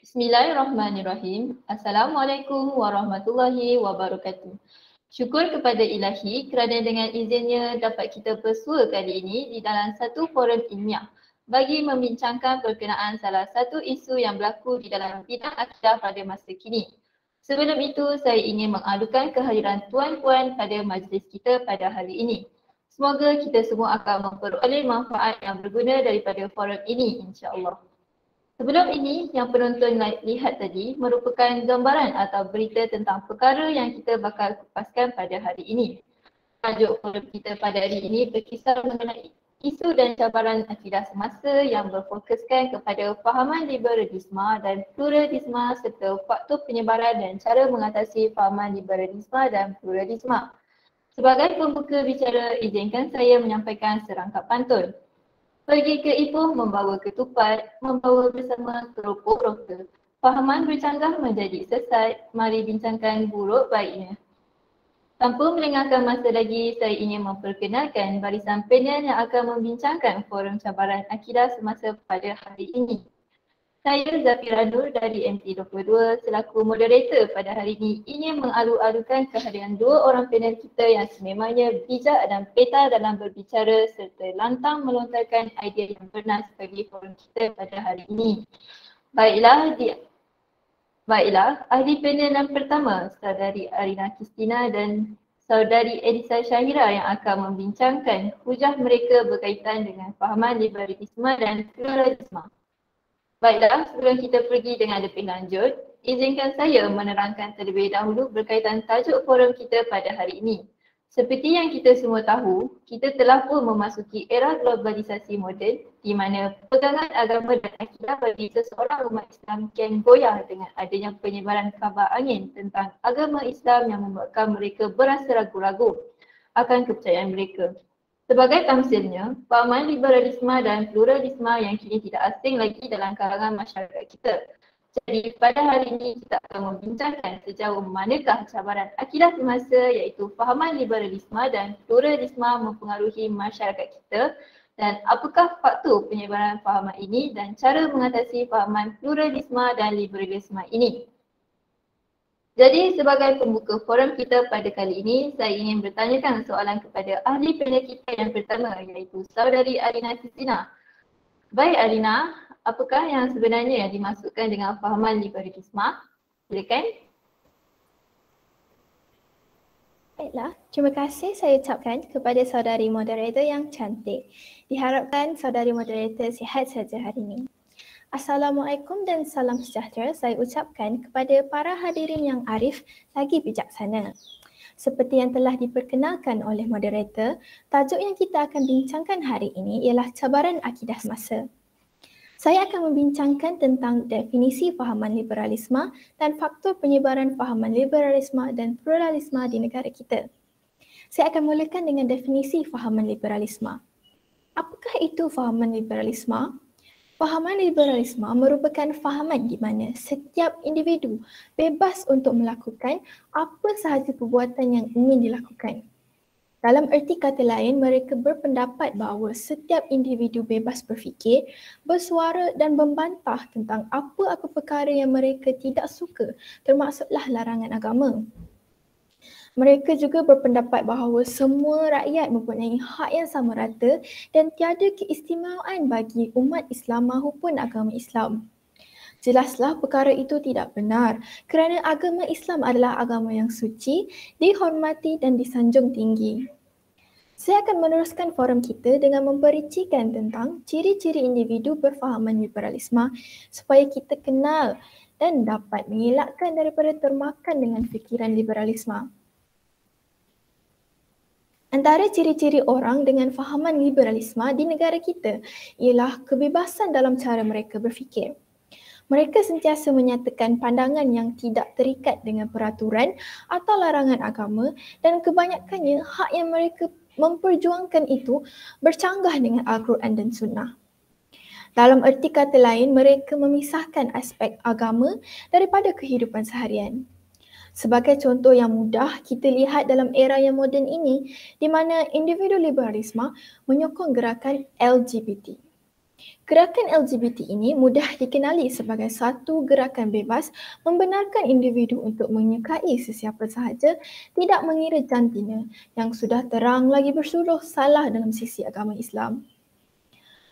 Bismillahirrahmanirrahim. Assalamualaikum warahmatullahi wabarakatuh. Syukur kepada Ilahi kerana dengan izinnya dapat kita bersua kali ini di dalam satu forum ilmiah bagi membincangkan berkenaan salah satu isu yang berlaku di dalam bidang akidah pada masa kini. Sebelum itu, saya ingin mengadukan kehadiran tuan-puan pada majlis kita pada hari ini. Semoga kita semua akan memperoleh manfaat yang berguna daripada forum ini, insya-Allah. Sebelum ini, yang penonton lihat tadi merupakan gambaran atau berita tentang perkara yang kita bakal kupaskan pada hari ini. Tajuk forum kita pada hari ini berkisar mengenai isu dan cabaran akidah semasa yang berfokuskan kepada fahaman liberalisme dan pluralisme serta faktor penyebaran dan cara mengatasi fahaman liberalisme dan pluralisme. Sebagai pembuka bicara, izinkan saya menyampaikan serangkap pantun. Pergi ke Ipoh membawa ketupat, membawa bersama keropok roka. Fahaman bercanggah menjadi sesat, mari bincangkan buruk baiknya. Tanpa melengahkan masa lagi, saya ingin memperkenalkan barisan panel yang akan membincangkan forum cabaran akidah semasa pada hari ini. Saya Zafira Nur dari MT22 selaku moderator pada hari ini ingin mengalu-alukan kehadiran dua orang panel kita yang sememangnya bijak dan peta dalam berbicara serta lantang melontarkan idea yang bernas bagi forum kita pada hari ini. Baiklah, ahli panel yang pertama, Saudari Arina Kristina dan Saudari Elisa Syahira yang akan membincangkan hujah mereka berkaitan dengan fahaman liberalisme dan pluralisme. Baiklah, sebelum kita pergi dengan lebih lanjut, izinkan saya menerangkan terlebih dahulu berkaitan tajuk forum kita pada hari ini. Seperti yang kita semua tahu, kita telah pun memasuki era globalisasi moden di mana pegangan agama dan akidah bagi seseorang umat Islam kian goyah dengan adanya penyebaran kabar angin tentang agama Islam yang membuatkan mereka berasa ragu-ragu akan kepercayaan mereka. Sebagai tamsilnya, fahaman liberalisme dan pluralisme yang kini tidak asing lagi dalam kalangan masyarakat kita. Jadi pada hari ini kita akan membincangkan sejauh manakah cabaran akidah semasa iaitu fahaman liberalisme dan pluralisme mempengaruhi masyarakat kita dan apakah faktor penyebaran fahaman ini dan cara mengatasi fahaman pluralisme dan liberalisme ini. Jadi sebagai pembuka forum kita pada kali ini, saya ingin bertanyakan soalan kepada ahli panel kita yang pertama iaitu Saudari Arina Kristina. Baik Arina, apakah yang sebenarnya yang dimaksudkan dengan fahaman liberalisme? Silakan. Baiklah, terima kasih saya ucapkan kepada saudari moderator yang cantik. Diharapkan saudari moderator sihat saja hari ini. Assalamualaikum dan salam sejahtera saya ucapkan kepada para hadirin yang arif lagi bijaksana. Seperti yang telah diperkenalkan oleh moderator, tajuk yang kita akan bincangkan hari ini ialah cabaran akidah semasa. Saya akan membincangkan tentang definisi fahaman liberalisme dan faktor penyebaran fahaman liberalisme dan pluralisme di negara kita. Saya akan mulakan dengan definisi fahaman liberalisme. Apakah itu fahaman liberalisme? Fahaman liberalisme merupakan fahaman di mana setiap individu bebas untuk melakukan apa sahaja perbuatan yang ingin dilakukan. Dalam erti kata lain, mereka berpendapat bahawa setiap individu bebas berfikir, bersuara dan membantah tentang apa-apa perkara yang mereka tidak suka, termasuklah larangan agama. Mereka juga berpendapat bahawa semua rakyat mempunyai hak yang sama rata dan tiada keistimewaan bagi umat Islam maupun agama Islam. Jelaslah perkara itu tidak benar kerana agama Islam adalah agama yang suci, dihormati dan disanjung tinggi. Saya akan meneruskan forum kita dengan mempericikan tentang ciri-ciri individu berfahaman liberalisme supaya kita kenal dan dapat mengelakkan daripada termakan dengan fikiran liberalisme. Antara ciri-ciri orang dengan fahaman liberalisme di negara kita ialah kebebasan dalam cara mereka berfikir. Mereka sentiasa menyatakan pandangan yang tidak terikat dengan peraturan atau larangan agama dan kebanyakannya hak yang mereka memperjuangkan itu bercanggah dengan Al-Quran dan Sunnah. Dalam erti kata lain, mereka memisahkan aspek agama daripada kehidupan seharian. Sebagai contoh yang mudah, kita lihat dalam era yang moden ini di mana individu liberalisme menyokong gerakan LGBT. Gerakan LGBT ini mudah dikenali sebagai satu gerakan bebas membenarkan individu untuk menyukai sesiapa sahaja tidak mengira jantina yang sudah terang lagi bersuruh salah dalam sisi agama Islam.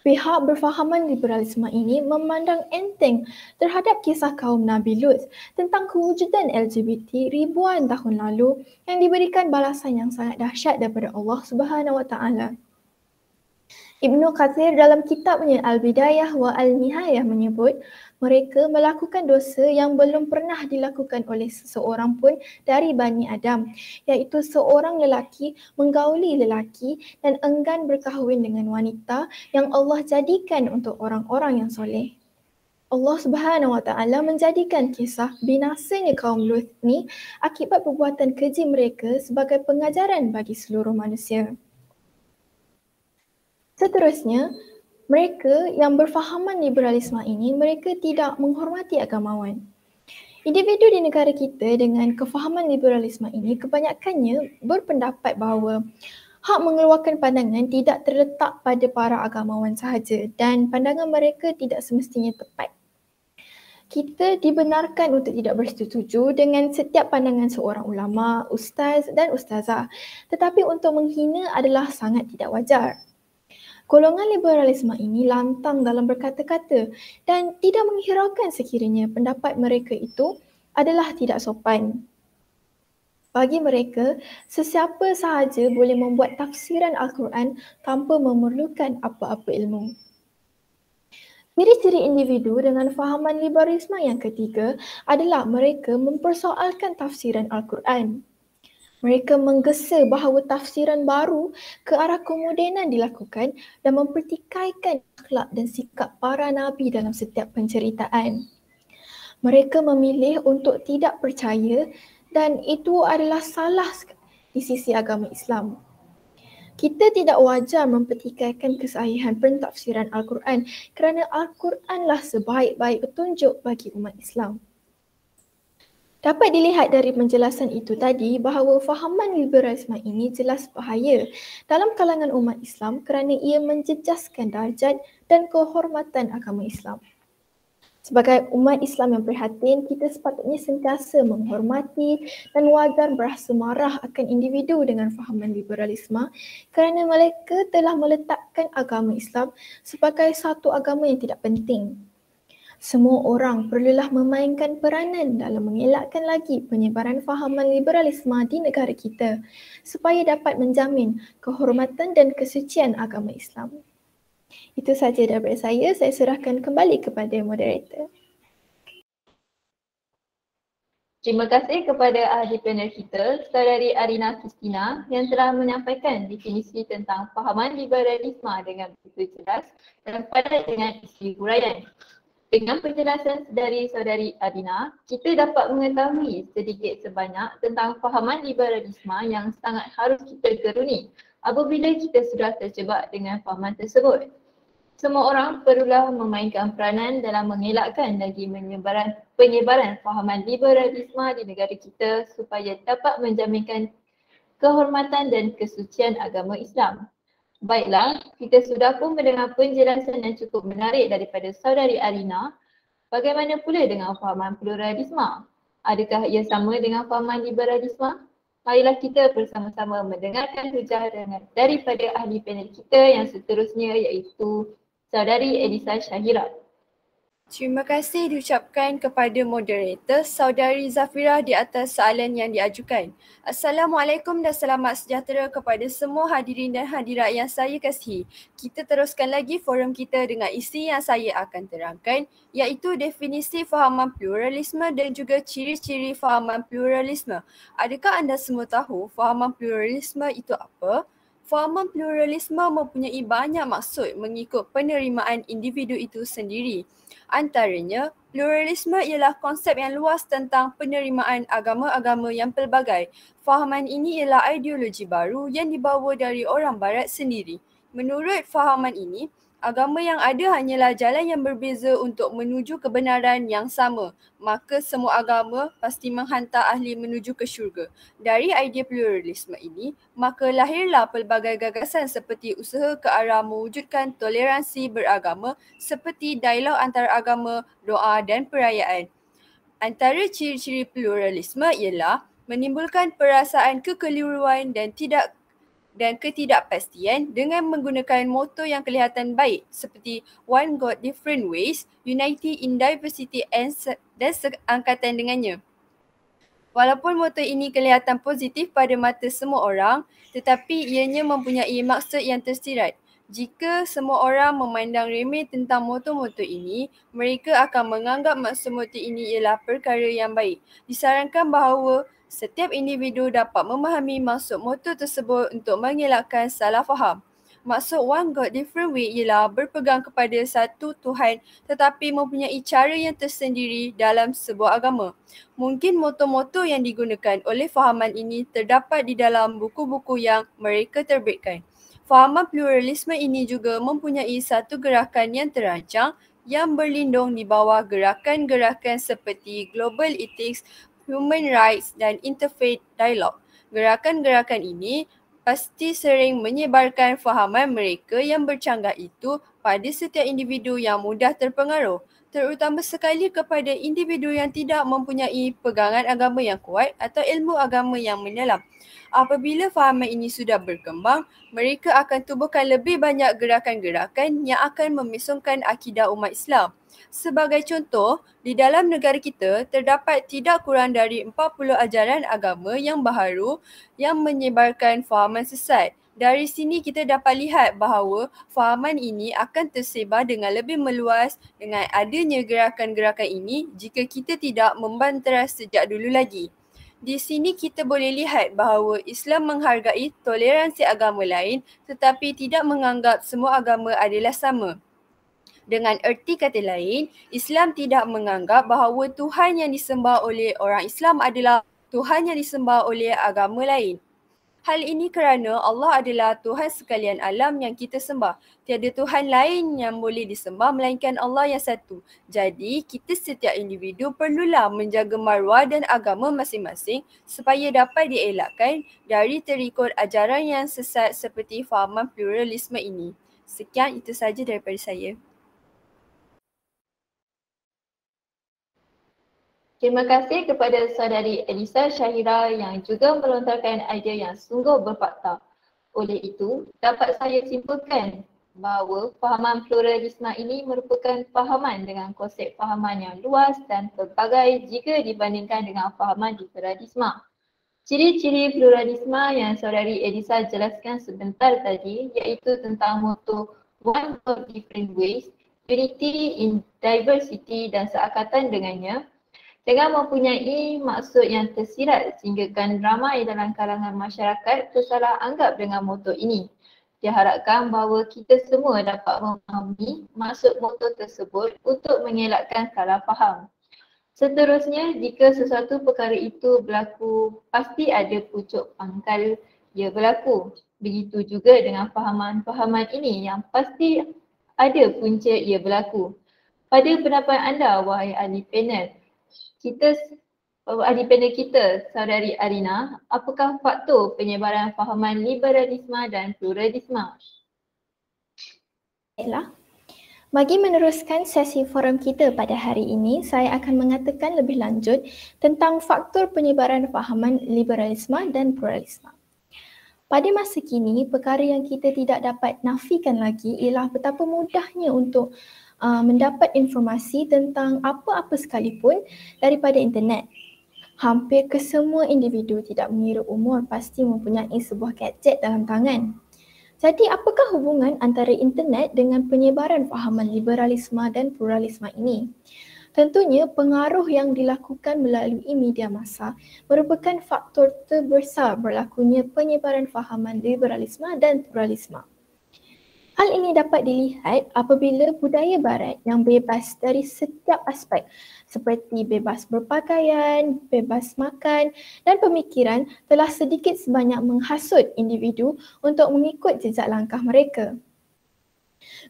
Pihak berfahaman liberalisme ini memandang enteng terhadap kisah kaum Nabi Lut tentang kewujudan LGBT ribuan tahun lalu yang diberikan balasan yang sangat dahsyat daripada Allah Subhanahu Wa Taala. Ibnu Katsir dalam kitabnya Al-Bidayah wa Al-Nihayah menyebut mereka melakukan dosa yang belum pernah dilakukan oleh seseorang pun dari Bani Adam, iaitu seorang lelaki menggauli lelaki dan enggan berkahwin dengan wanita yang Allah jadikan untuk orang-orang yang soleh. Allah Subhanahu Wa Taala menjadikan kisah binasanya kaum Lut ni akibat perbuatan keji mereka sebagai pengajaran bagi seluruh manusia. Seterusnya, mereka yang berfahaman liberalisme ini, mereka tidak menghormati agamawan. Individu di negara kita dengan kefahaman liberalisme ini kebanyakannya berpendapat bahawa hak mengeluarkan pandangan tidak terletak pada para agamawan sahaja dan pandangan mereka tidak semestinya tepat. Kita dibenarkan untuk tidak bersetuju dengan setiap pandangan seorang ulama, ustaz dan ustazah, tetapi untuk menghina adalah sangat tidak wajar. Golongan liberalisme ini lantang dalam berkata-kata dan tidak menghiraukan sekiranya pendapat mereka itu adalah tidak sopan. Bagi mereka, sesiapa sahaja boleh membuat tafsiran Al-Quran tanpa memerlukan apa-apa ilmu. Ciri-ciri individu dengan fahaman liberalisme yang ketiga adalah mereka mempersoalkan tafsiran Al-Quran. Mereka menggesa bahawa tafsiran baru ke arah kemodenan dilakukan dan mempertikaikan akhlak dan sikap para nabi dalam setiap penceritaan. Mereka memilih untuk tidak percaya dan itu adalah salah di sisi agama Islam. Kita tidak wajar mempertikaikan kesahihan pentafsiran Al-Quran kerana Al-Quranlah sebaik-baik petunjuk bagi umat Islam. Dapat dilihat dari penjelasan itu tadi bahawa fahaman liberalisme ini jelas bahaya dalam kalangan umat Islam kerana ia menjejaskan darjat dan kehormatan agama Islam. Sebagai umat Islam yang prihatin, kita sepatutnya sentiasa menghormati dan wajar berasa marah akan individu dengan fahaman liberalisme kerana mereka telah meletakkan agama Islam sebagai satu agama yang tidak penting. Semua orang perlulah memainkan peranan dalam mengelakkan lagi penyebaran fahaman liberalisme di negara kita supaya dapat menjamin kehormatan dan kesucian agama Islam. Itu sahaja daripada saya serahkan kembali kepada moderator. Terima kasih kepada ahli panel kita, Saudari Arina Kristina yang telah menyampaikan definisi tentang fahaman liberalisme dengan begitu jelas dan padat dengan isi huraian. Dengan penjelasan dari Saudari Adina, kita dapat mengetahui sedikit sebanyak tentang fahaman liberalisme yang sangat harus kita geruni apabila kita sudah terjebak dengan fahaman tersebut. Semua orang perlulah memainkan peranan dalam mengelakkan lagi penyebaran fahaman liberalisme di negara kita supaya dapat menjaminkan kehormatan dan kesucian agama Islam. Baiklah, kita sudah pun mendengar penjelasan yang cukup menarik daripada Saudari Arina. Bagaimana pula dengan fahaman pluralisme? Adakah ia sama dengan fahaman liberalisme? Marilah kita bersama-sama mendengarkan hujah daripada ahli panel kita yang seterusnya iaitu Saudari Elisa Syahira. Terima kasih diucapkan kepada moderator Saudari Zafira di atas soalan yang diajukan. Assalamualaikum dan selamat sejahtera kepada semua hadirin dan hadirat yang saya kasihi. Kita teruskan lagi forum kita dengan isi yang saya akan terangkan iaitu definisi fahaman pluralisme dan juga ciri-ciri fahaman pluralisme. Adakah anda semua tahu fahaman pluralisme itu apa? Fahaman pluralisme mempunyai banyak maksud mengikut penerimaan individu itu sendiri. Antaranya, pluralisme ialah konsep yang luas tentang penerimaan agama-agama yang pelbagai. Fahaman ini ialah ideologi baru yang dibawa dari orang barat sendiri. Menurut fahaman ini, Agama yang ada hanyalah jalan yang berbeza untuk menuju kebenaran yang sama. Maka semua agama pasti menghantar ahli menuju ke syurga. Dari idea pluralisme ini, maka lahirlah pelbagai gagasan seperti usaha ke arah mewujudkan toleransi beragama seperti dialog antaragama, doa dan perayaan. Antara ciri-ciri pluralisme ialah menimbulkan perasaan kekeliruan dan ketidakpastian dengan menggunakan moto yang kelihatan baik seperti One Got Different Ways, Unity in Diversity dan seangkatan dengannya. Walaupun moto ini kelihatan positif pada mata semua orang, tetapi ianya mempunyai maksud yang tersirat. Jika semua orang memandang remeh tentang moto-moto ini, mereka akan menganggap maksud moto ini ialah perkara yang baik. Disarankan bahawa setiap individu dapat memahami maksud moto tersebut untuk mengelakkan salah faham. Maksud One God Different Way ialah berpegang kepada satu Tuhan tetapi mempunyai cara yang tersendiri dalam sebuah agama. Mungkin moto-moto yang digunakan oleh fahaman ini terdapat di dalam buku-buku yang mereka terbitkan. Fahaman pluralisme ini juga mempunyai satu gerakan yang terancang yang berlindung di bawah gerakan-gerakan seperti Global Ethics, Human Rights dan Interfaith Dialogue. Gerakan-gerakan ini pasti sering menyebarkan fahaman mereka yang bercanggah itu pada setiap individu yang mudah terpengaruh, terutama sekali kepada individu yang tidak mempunyai pegangan agama yang kuat atau ilmu agama yang mendalam. Apabila fahaman ini sudah berkembang, mereka akan tubuhkan lebih banyak gerakan-gerakan yang akan memesongkan akidah umat Islam. Sebagai contoh, di dalam negara kita terdapat tidak kurang dari 40 ajaran agama yang baharu yang menyebarkan fahaman sesat. Dari sini kita dapat lihat bahawa fahaman ini akan tersebar dengan lebih meluas dengan adanya gerakan-gerakan ini jika kita tidak membantah sejak dulu lagi. Di sini kita boleh lihat bahawa Islam menghargai toleransi agama lain tetapi tidak menganggap semua agama adalah sama. Dengan erti kata lain, Islam tidak menganggap bahawa Tuhan yang disembah oleh orang Islam adalah Tuhan yang disembah oleh agama lain. Hal ini kerana Allah adalah Tuhan sekalian alam yang kita sembah. Tiada Tuhan lain yang boleh disembah melainkan Allah yang satu. Jadi, kita setiap individu perlulah menjaga maruah dan agama masing-masing supaya dapat dielakkan dari terikut ajaran yang sesat seperti fahaman pluralisme ini. Sekian, itu saja daripada saya. Terima kasih kepada saudari Elisa Syahira yang juga melontarkan idea yang sungguh berfakta. Oleh itu, dapat saya simpulkan bahawa fahaman pluralisme ini merupakan fahaman dengan konsep fahaman yang luas dan pelbagai jika dibandingkan dengan fahaman liberalisme. Ciri-ciri pluralisme yang saudari Elisa jelaskan sebentar tadi iaitu tentang moto One of Different Ways, Unity in Diversity dan seangkatan dengannya, dengan mempunyai maksud yang tersirat sehinggakan ramai dalam kalangan masyarakat tersalah anggap dengan moto ini. Diharapkan bahawa kita semua dapat memahami maksud moto tersebut untuk mengelakkan salah faham. Seterusnya, jika sesuatu perkara itu berlaku, pasti ada pucuk pangkal ia berlaku. Begitu juga dengan fahaman-fahaman ini yang pasti ada punca ia berlaku. Pada pendapat anda, wahai ahli panel, ahli panel kita, saudari Arina, apakah faktor penyebaran fahaman liberalisme dan pluralisme? Baiklah. Bagi meneruskan sesi forum kita pada hari ini, saya akan mengatakan lebih lanjut tentang faktor penyebaran fahaman liberalisme dan pluralisme. Pada masa kini, perkara yang kita tidak dapat nafikan lagi ialah betapa mudahnya untuk mendapat informasi tentang apa-apa sekalipun daripada internet. Hampir kesemua individu tidak mengira umur pasti mempunyai sebuah gadget dalam tangan. Jadi apakah hubungan antara internet dengan penyebaran fahaman liberalisme dan pluralisme ini? Tentunya pengaruh yang dilakukan melalui media massa merupakan faktor terbesar berlakunya penyebaran fahaman liberalisme dan pluralisme. Hal ini dapat dilihat apabila budaya barat yang bebas dari setiap aspek seperti bebas berpakaian, bebas makan dan pemikiran telah sedikit sebanyak menghasut individu untuk mengikut jejak langkah mereka.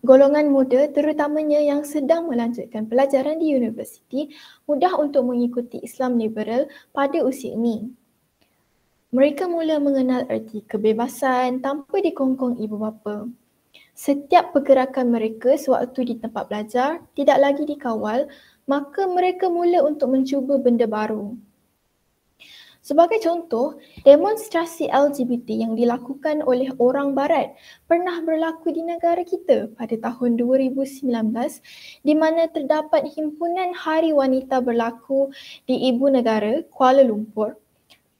Golongan muda, terutamanya yang sedang melanjutkan pelajaran di universiti, mudah untuk mengikuti Islam liberal pada usia ini. Mereka mula mengenal erti kebebasan tanpa dikongkong ibu bapa. Setiap pergerakan mereka sewaktu di tempat belajar tidak lagi dikawal, maka mereka mula untuk mencuba benda baru. Sebagai contoh, demonstrasi LGBT yang dilakukan oleh orang barat pernah berlaku di negara kita pada tahun 2019 di mana terdapat himpunan Hari Wanita berlaku di ibu negara Kuala Lumpur.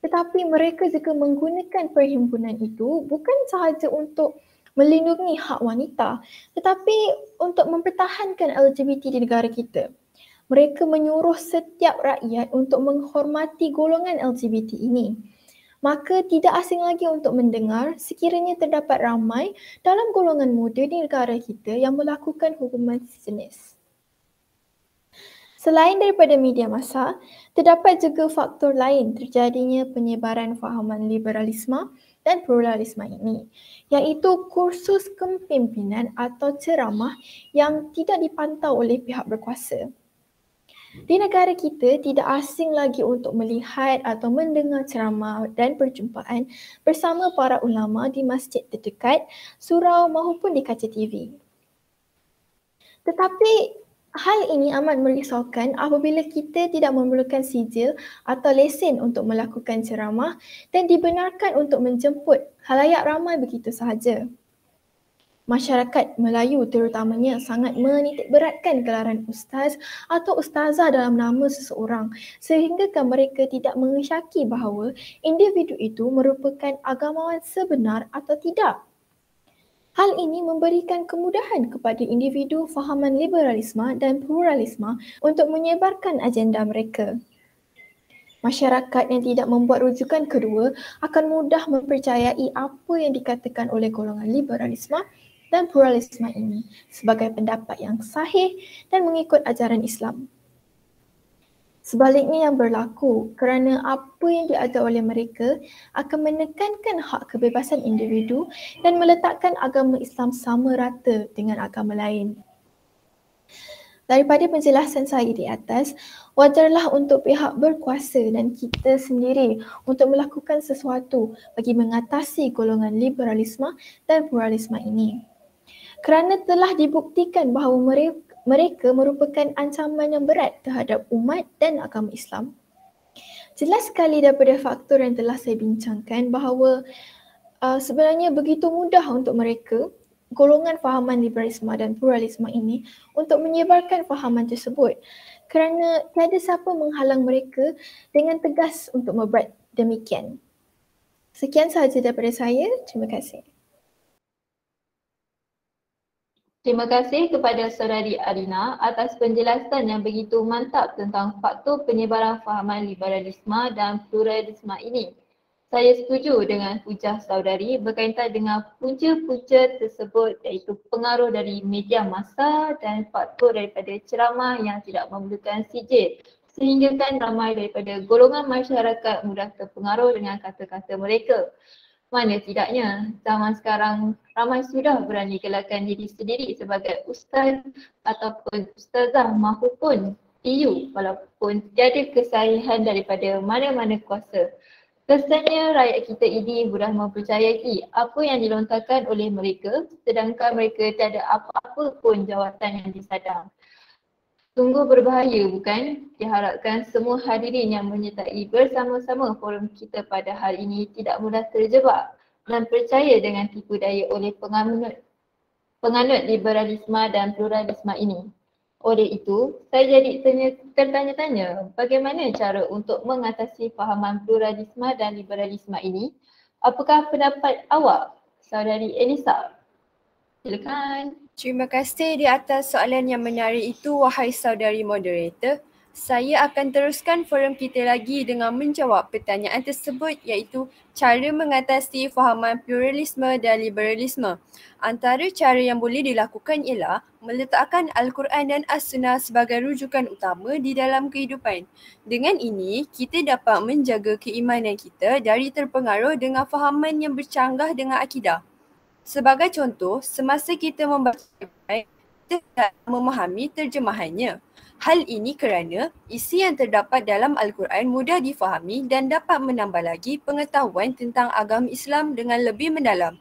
Tetapi mereka juga menggunakan perhimpunan itu bukan sahaja untuk melindungi hak wanita tetapi untuk mempertahankan LGBT di negara kita. Mereka menyuruh setiap rakyat untuk menghormati golongan LGBT ini. Maka tidak asing lagi untuk mendengar sekiranya terdapat ramai dalam golongan muda di negara kita yang melakukan hubungan sejenis. Selain daripada media massa, terdapat juga faktor lain terjadinya penyebaran fahaman liberalisme dan pluralisme ini, iaitu kursus kepimpinan atau ceramah yang tidak dipantau oleh pihak berkuasa. Di negara kita, tidak asing lagi untuk melihat atau mendengar ceramah dan perjumpaan bersama para ulama di masjid terdekat, surau maupun di kaca TV. Tetapi hal ini amat merisaukan apabila kita tidak memerlukan sijil atau lesen untuk melakukan ceramah dan dibenarkan untuk menjemput khalayak ramai begitu sahaja. Masyarakat Melayu terutamanya sangat menitikberatkan gelaran ustaz atau ustazah dalam nama seseorang sehinggakan mereka tidak mengesyaki bahawa individu itu merupakan agamawan sebenar atau tidak. Hal ini memberikan kemudahan kepada individu fahaman liberalisme dan pluralisme untuk menyebarkan agenda mereka. Masyarakat yang tidak membuat rujukan kedua akan mudah mempercayai apa yang dikatakan oleh golongan liberalisme dan pluralisme ini sebagai pendapat yang sahih dan mengikut ajaran Islam. Sebaliknya yang berlaku kerana apa yang diajar oleh mereka akan menekankan hak kebebasan individu dan meletakkan agama Islam sama rata dengan agama lain. Daripada penjelasan saya di atas, wajarlah untuk pihak berkuasa dan kita sendiri untuk melakukan sesuatu bagi mengatasi golongan liberalisme dan pluralisme ini. Kerana telah dibuktikan bahawa mereka merupakan ancaman yang berat terhadap umat dan agama Islam. Jelas sekali daripada faktor yang telah saya bincangkan bahawa sebenarnya begitu mudah untuk mereka, golongan fahaman liberalisme dan pluralisme ini, untuk menyebarkan fahaman tersebut kerana tiada siapa menghalang mereka dengan tegas untuk membuat demikian. Sekian sahaja daripada saya. Terima kasih. Terima kasih kepada Saudari Arina atas penjelasan yang begitu mantap tentang faktor penyebaran fahaman liberalisme dan pluralisme ini. Saya setuju dengan hujah saudari berkaitan dengan punca-punca tersebut iaitu pengaruh dari media massa dan faktor daripada ceramah yang tidak memerlukan sijil sehingga kan ramai daripada golongan masyarakat mudah terpengaruh dengan kata-kata mereka. Mana tidaknya, zaman sekarang ramai sudah berani gelakkan diri sendiri sebagai ustaz ataupun ustazah mahupun PU walaupun tiada kesahihan daripada mana-mana kuasa. Kesannya rakyat kita ini mudah mempercayai apa yang dilontarkan oleh mereka sedangkan mereka tiada apa-apa pun jawatan yang disadang. Sungguh berbahaya bukan? Diharapkan semua hadirin yang menyertai bersama-sama forum kita pada hari ini tidak mudah terjebak dan percaya dengan tipu daya oleh penganut liberalisme dan pluralisme ini. Oleh itu, saya jadi tertanya-tanya bagaimana cara untuk mengatasi fahaman pluralisme dan liberalisme ini? Apakah pendapat awak, Saudari Elisa? Silakan. Terima kasih di atas soalan yang menarik itu, wahai saudari moderator. Saya akan teruskan forum kita lagi dengan menjawab pertanyaan tersebut iaitu cara mengatasi fahaman pluralisme dan liberalisme. Antara cara yang boleh dilakukan ialah meletakkan Al-Quran dan As-Sunnah sebagai rujukan utama di dalam kehidupan. Dengan ini, kita dapat menjaga keimanan kita dari terpengaruh dengan fahaman yang bercanggah dengan akidah. Sebagai contoh, semasa kita membaca ayat, kita tidak memahami terjemahannya. Hal ini kerana isi yang terdapat dalam Al-Quran mudah difahami dan dapat menambah lagi pengetahuan tentang agama Islam dengan lebih mendalam.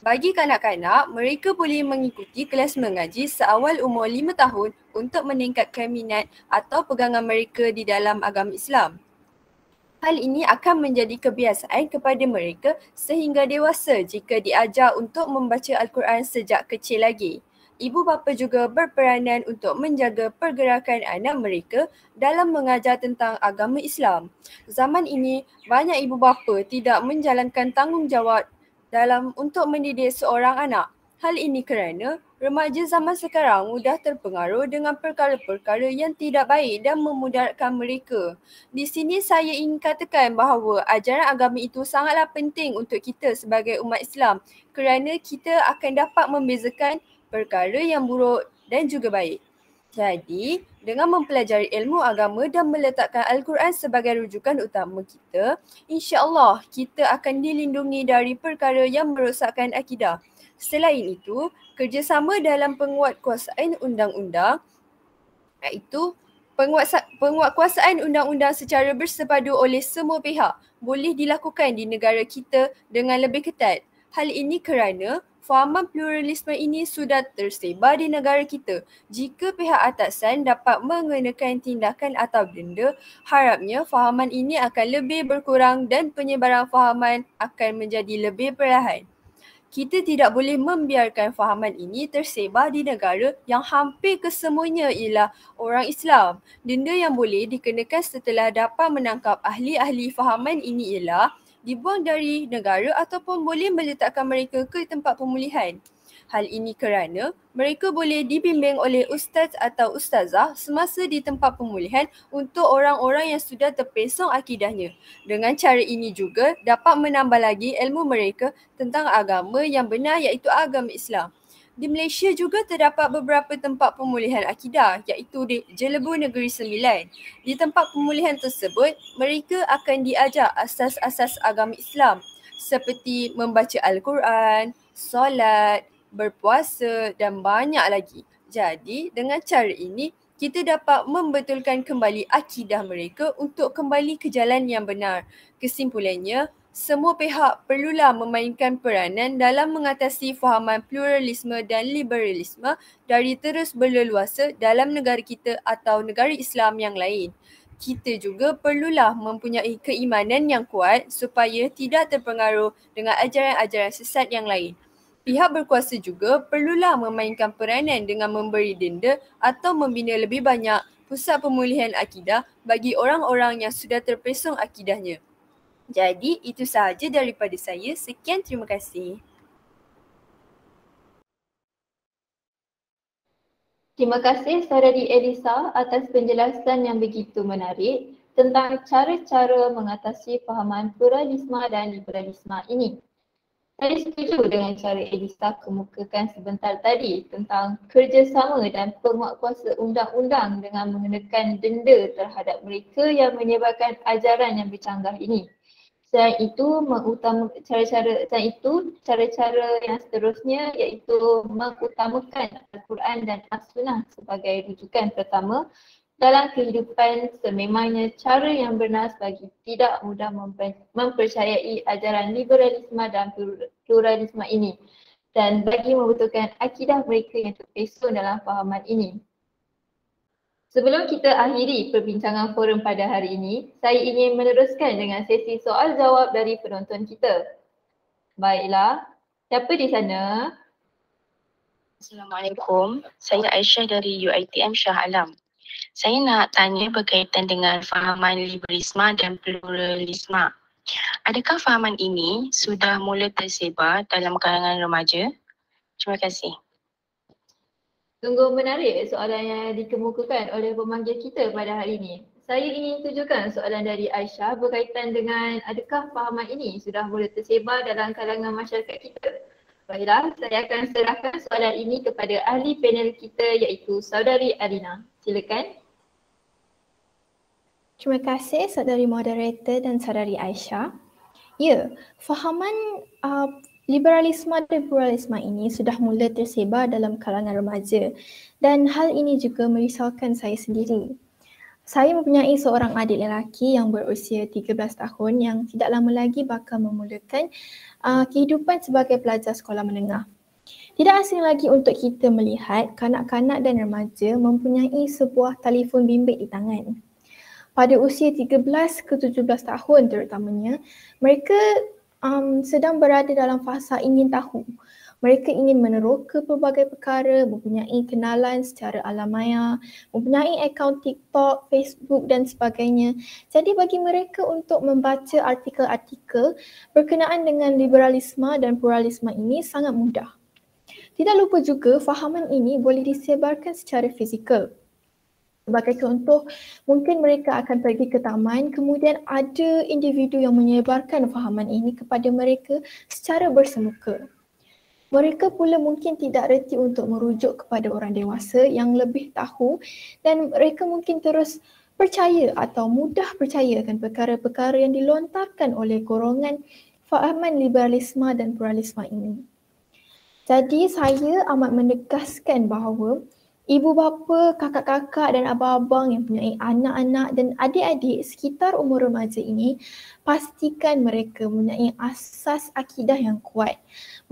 Bagi kanak-kanak, mereka boleh mengikuti kelas mengaji seawal umur 5 tahun untuk meningkatkan minat atau pegangan mereka di dalam agama Islam. Hal ini akan menjadi kebiasaan kepada mereka sehingga dewasa jika diajar untuk membaca Al-Quran sejak kecil lagi. Ibu bapa juga berperanan untuk menjaga pergerakan anak mereka dalam mengajar tentang agama Islam. Zaman ini, banyak ibu bapa tidak menjalankan tanggungjawab dalam untuk mendidik seorang anak. Hal ini kerana remaja zaman sekarang mudah terpengaruh dengan perkara-perkara yang tidak baik dan memudaratkan mereka. Di sini saya ingin katakan bahawa ajaran agama itu sangatlah penting untuk kita sebagai umat Islam kerana kita akan dapat membezakan perkara yang buruk dan juga baik. Jadi, dengan mempelajari ilmu agama dan meletakkan Al-Quran sebagai rujukan utama kita, insya-Allah kita akan dilindungi dari perkara yang merosakkan akidah. Selain itu, kerjasama dalam penguatkuasaan undang-undang iaitu penguatkuasaan undang-undang secara bersepadu oleh semua pihak boleh dilakukan di negara kita dengan lebih ketat. Hal ini kerana fahaman pluralisme ini sudah tersebar di negara kita. Jika pihak atasan dapat mengenakan tindakan atau denda, harapnya fahaman ini akan lebih berkurang dan penyebaran fahaman akan menjadi lebih perlahan. Kita tidak boleh membiarkan fahaman ini tersebar di negara yang hampir kesemuanya ialah orang Islam. Denda yang boleh dikenakan setelah dapat menangkap ahli-ahli fahaman ini ialah dibuang dari negara ataupun boleh meletakkan mereka ke tempat pemulihan. Hal ini kerana mereka boleh dibimbing oleh ustaz atau ustazah semasa di tempat pemulihan untuk orang-orang yang sudah terpesong akidahnya. Dengan cara ini juga dapat menambah lagi ilmu mereka tentang agama yang benar iaitu agama Islam. Di Malaysia juga terdapat beberapa tempat pemulihan akidah iaitu di Jelebu Negeri Sembilan. Di tempat pemulihan tersebut, mereka akan diajar asas-asas agama Islam seperti membaca Al-Quran, solat, berpuasa dan banyak lagi. Jadi dengan cara ini kita dapat membetulkan kembali akidah mereka untuk kembali ke jalan yang benar. Kesimpulannya, semua pihak perlulah memainkan peranan dalam mengatasi fahaman pluralisme dan liberalisme dari terus berleluasa dalam negara kita atau negara Islam yang lain. Kita juga perlulah mempunyai keimanan yang kuat supaya tidak terpengaruh dengan ajaran-ajaran sesat yang lain. Pihak berkuasa juga perlulah memainkan peranan dengan memberi denda atau membina lebih banyak pusat pemulihan akidah bagi orang-orang yang sudah terpesong akidahnya. Jadi itu sahaja daripada saya. Sekian, terima kasih. Terima kasih Saudari Elisa atas penjelasan yang begitu menarik tentang cara-cara mengatasi fahaman pluralisme dan liberalisme ini. Saya setuju dengan cara Elisa kemukakan sebentar tadi tentang kerjasama dan penguatkuasa undang-undang dengan mengenakan denda terhadap mereka yang menyebarkan ajaran yang bercanggah ini. Selain itu, cara-cara yang seterusnya iaitu mengutamakan Al-Quran dan As-Sunnah sebagai rujukan pertama dalam kehidupan sememangnya cara yang benar bagi tidak mudah mempercayai ajaran liberalisme dan pluralisme ini dan bagi membetulkan akidah mereka yang terpesong dalam fahaman ini. Sebelum kita akhiri perbincangan forum pada hari ini, saya ingin meneruskan dengan sesi soal jawab dari penonton kita. Baiklah, siapa di sana? Assalamualaikum, saya Aisyah dari UiTM Shah Alam. Saya nak tanya berkaitan dengan fahaman liberalisme dan pluralisme. Adakah fahaman ini sudah mula tersebar dalam kalangan remaja? Terima kasih. Sungguh menarik soalan yang dikemukakan oleh pemanggil kita pada hari ini. Saya ingin tujukan soalan dari Aisyah berkaitan dengan adakah fahaman ini sudah mula tersebar dalam kalangan masyarakat kita. Baiklah, saya akan serahkan soalan ini kepada ahli panel kita iaitu Saudari Alina. Silakan. Terima kasih saudari moderator dan saudari Aisyah. Ya, fahaman Liberalisme dan pluralisme ini sudah mula tersebar dalam kalangan remaja dan hal ini juga merisaukan saya sendiri. Saya mempunyai seorang adik lelaki yang berusia 13 tahun yang tidak lama lagi bakal memulakan kehidupan sebagai pelajar sekolah menengah. Tidak asing lagi untuk kita melihat kanak-kanak dan remaja mempunyai sebuah telefon bimbit di tangan. Pada usia 13 ke 17 tahun terutamanya, mereka sedang berada dalam fasa ingin tahu. Mereka ingin meneroka pelbagai perkara, mempunyai kenalan secara alam maya, mempunyai akaun TikTok, Facebook dan sebagainya. Jadi bagi mereka untuk membaca artikel-artikel berkenaan dengan liberalisme dan pluralisme ini sangat mudah. Tidak lupa juga fahaman ini boleh disebarkan secara fizikal. Sebagai contoh, mungkin mereka akan pergi ke taman, kemudian ada individu yang menyebarkan fahaman ini kepada mereka secara bersemuka. Mereka pula mungkin tidak reti untuk merujuk kepada orang dewasa yang lebih tahu dan mereka mungkin terus percaya atau mudah percayakan perkara-perkara yang dilontarkan oleh golongan fahaman liberalisme dan pluralisme ini. Jadi saya amat menegaskan bahawa ibu bapa, kakak-kakak dan abang-abang yang mempunyai anak-anak dan adik-adik sekitar umur remaja ini, pastikan mereka mempunyai asas akidah yang kuat,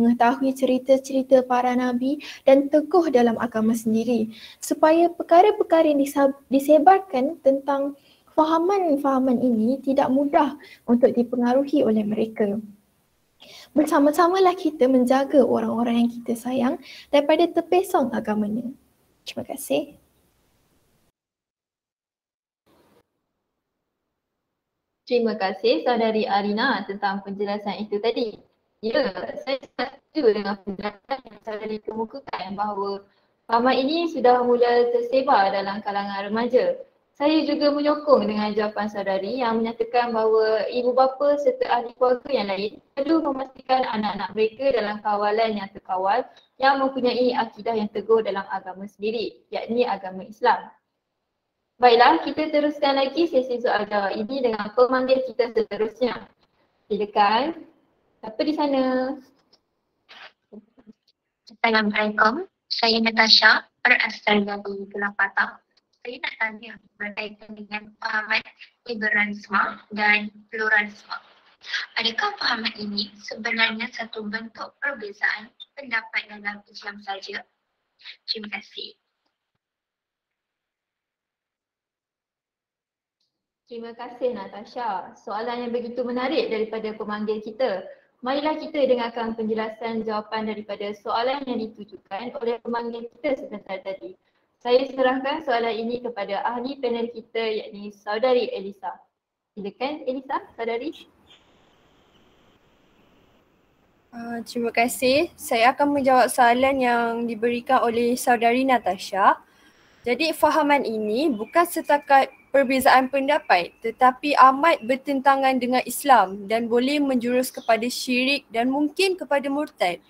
mengetahui cerita-cerita para nabi dan teguh dalam agama sendiri supaya perkara-perkara yang disebarkan tentang fahaman-fahaman ini tidak mudah untuk dipengaruhi oleh mereka. Bersama-samalah kita menjaga orang-orang yang kita sayang daripada terpesong agamanya. Terima kasih. Terima kasih saudari Arina tentang penjelasan itu tadi. Ya, saya setuju dengan penjelasan yang saudari kemukakan bahawa fahaman ini sudah mula tersebar dalam kalangan remaja. Saya juga menyokong dengan jawapan saudari yang menyatakan bahawa ibu bapa serta ahli keluarga yang lain perlu memastikan anak-anak mereka dalam kawalan yang terkawal yang mempunyai akidah yang teguh dalam agama sendiri, yakni agama Islam. Baiklah, kita teruskan lagi sesi soal jawab ini dengan pemanggil kita seterusnya. Silakan. Siapa di sana? Assalamualaikum, saya Natasha, berasal dari Kelang Patang. Saya nak tanya berkaitan dengan fahaman liberalisme dan pluralisme. Adakah fahaman ini sebenarnya satu bentuk perbezaan pendapat dalam Islam saja? Terima kasih. Terima kasih Natasha. Soalan yang begitu menarik daripada pemanggil kita. Marilah kita dengarkan penjelasan jawapan daripada soalan yang ditujukan oleh pemanggil kita sebentar tadi. Saya serahkan soalan ini kepada ahli panel kita yakni saudari Elisa. Silakan Elisa, saudari. Terima kasih. Saya akan menjawab soalan yang diberikan oleh saudari Natasha. Jadi fahaman ini bukan setakat perbezaan pendapat tetapi amat bertentangan dengan Islam dan boleh menjurus kepada syirik dan mungkin kepada murtad.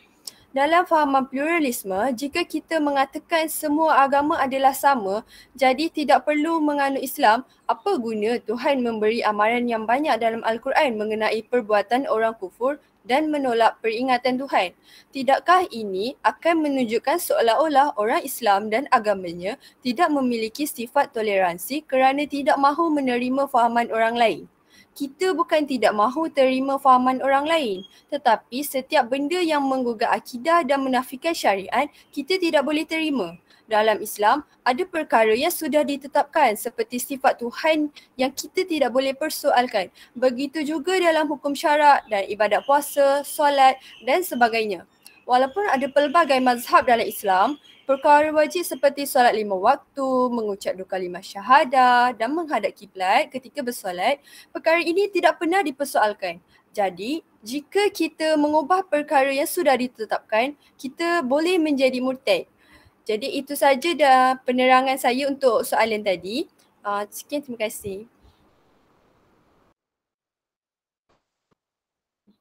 Dalam fahaman pluralisme, jika kita mengatakan semua agama adalah sama, jadi tidak perlu menganut Islam, apa guna Tuhan memberi amaran yang banyak dalam Al-Quran mengenai perbuatan orang kufur dan menolak peringatan Tuhan? Tidakkah ini akan menunjukkan seolah-olah orang Islam dan agamanya tidak memiliki sifat toleransi kerana tidak mahu menerima fahaman orang lain? Kita bukan tidak mahu terima fahaman orang lain, tetapi setiap benda yang menggugah akidah dan menafikan syariat, kita tidak boleh terima. Dalam Islam, ada perkara yang sudah ditetapkan seperti sifat Tuhan yang kita tidak boleh persoalkan. Begitu juga dalam hukum syarak dan ibadat puasa, solat dan sebagainya. Walaupun ada pelbagai mazhab dalam Islam, perkara wajib seperti solat 5 waktu, mengucap 2 kalimah syahadah dan menghadap kiblat ketika bersolat, perkara ini tidak pernah dipersoalkan. Jadi, jika kita mengubah perkara yang sudah ditetapkan, kita boleh menjadi murtad. Jadi itu saja dah penerangan saya untuk soalan tadi. Sekian, terima kasih.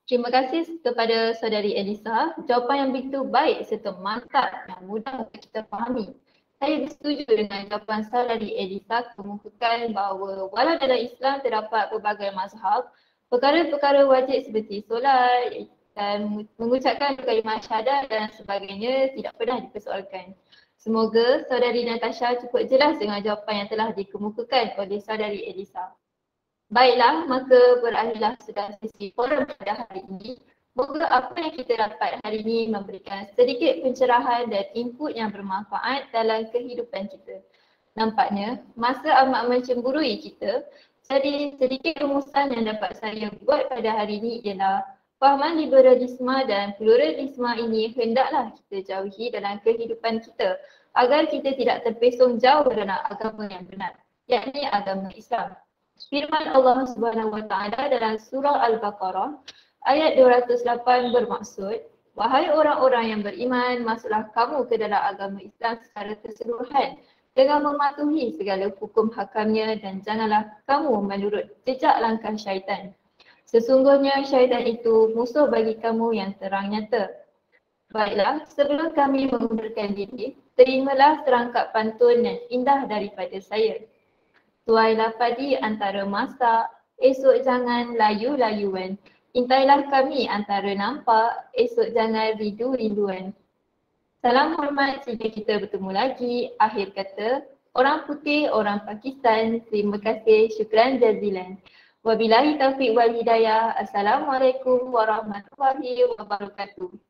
Terima kasih kepada saudari Elisa. Jawapan yang begitu baik serta mantap yang mudah untuk kita fahami. Saya bersetuju dengan jawapan saudari Elisa kemukakan bahawa walau dalam Islam terdapat pelbagai mazhab, perkara-perkara wajib seperti solat, dan mengucapkan kalimat syahadah dan sebagainya tidak pernah dipersoalkan. Semoga saudari Natasha cukup jelas dengan jawapan yang telah dikemukakan oleh saudari Elisa. Baiklah, maka berakhirlah sudah sesi forum pada hari ini. Moga apa yang kita dapat hari ini memberikan sedikit pencerahan dan input yang bermanfaat dalam kehidupan kita. Nampaknya masa amat mencemburui kita, jadi sedikit rumusan yang dapat saya buat pada hari ini ialah fahaman liberalisme dan pluralisme ini hendaklah kita jauhi dalam kehidupan kita agar kita tidak terpesong jauh dalam agama yang benar, yakni agama Islam. Firman Allah Subhanahu Wa Taala dalam surah Al-Baqarah ayat 208 bermaksud, wahai orang-orang yang beriman, masuklah kamu ke dalam agama Islam secara keseluruhan dengan mematuhi segala hukum hakamnya dan janganlah kamu menurut jejak langkah syaitan. Sesungguhnya syaitan itu musuh bagi kamu yang terang nyata. Baiklah, sebelum kami mengundurkan diri, terimalah serangkap pantun yang indah daripada saya. Tuailah padi antara masak, esok jangan layu-layuan. Intailah kami antara nampak, esok jangan rindu-rinduan. Salam hormat jika kita bertemu lagi. Akhir kata, orang putih, orang Pakistan. Terima kasih, syukran jazilan. Wabillahi taufiq wal hidayah. Assalamualaikum warahmatullahi wabarakatuh.